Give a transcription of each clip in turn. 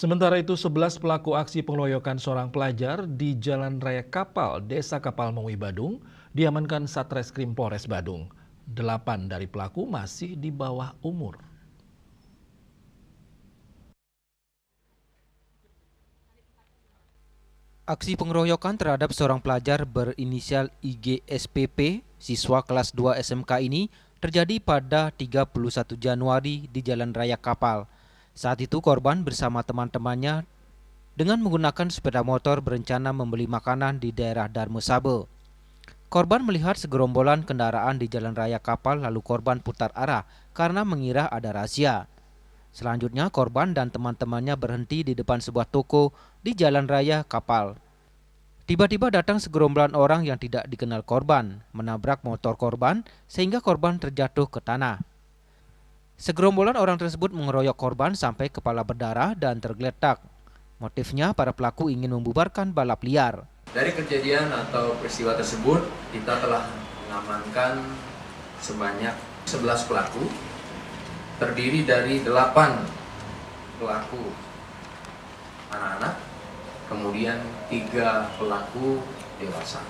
Sementara itu, 11 pelaku aksi pengeroyokan seorang pelajar di Jalan Raya Kapal, Desa Kapal Maui, Badung, diamankan Satreskrim Polres Badung. 8 dari pelaku masih di bawah umur. Aksi pengeroyokan terhadap seorang pelajar berinisial IGSPP, siswa kelas 2 SMK ini terjadi pada 31 Januari di Jalan Raya Kapal. Saat itu korban bersama teman-temannya dengan menggunakan sepeda motor berencana membeli makanan di daerah Darmesabe. Korban melihat segerombolan kendaraan di Jalan Raya Kapal lalu korban putar arah karena mengira ada razia. Selanjutnya korban dan teman-temannya berhenti di depan sebuah toko di Jalan Raya Kapal. Tiba-tiba datang segerombolan orang yang tidak dikenal korban, menabrak motor korban sehingga korban terjatuh ke tanah. Segerombolan orang tersebut mengeroyok korban sampai kepala berdarah dan tergeletak. Motifnya para pelaku ingin membubarkan balap liar. Dari kejadian atau peristiwa tersebut, kita telah mengamankan sebanyak 11 pelaku, terdiri dari 8 pelaku anak-anak, kemudian 3 pelaku dewasa.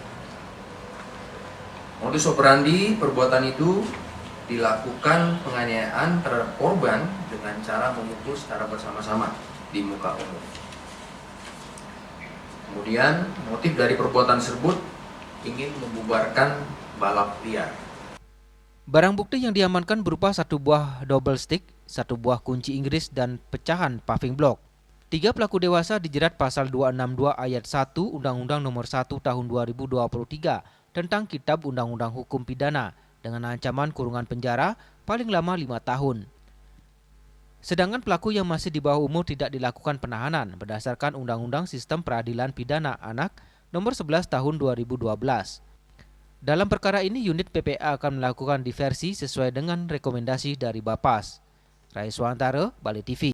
Modus operandi perbuatan itu dilakukan penganiayaan terhadap korban dengan cara memukul secara bersama-sama di muka umum. Kemudian motif dari perbuatan tersebut ingin membubarkan balap liar. Barang bukti yang diamankan berupa satu buah double stick, satu buah kunci Inggris, dan pecahan paving block. 3 pelaku dewasa dijerat pasal 262 ayat 1 Undang-Undang Nomor 1 Tahun 2023 tentang Kitab Undang-Undang Hukum Pidana dengan ancaman kurungan penjara paling lama 5 tahun. Sedangkan pelaku yang masih di bawah umur tidak dilakukan penahanan berdasarkan Undang-Undang Sistem Peradilan Pidana Anak Nomor 11 Tahun 2012. Dalam perkara ini, unit PPA akan melakukan diversi sesuai dengan rekomendasi dari Bapas. Raiswantara, Bali TV.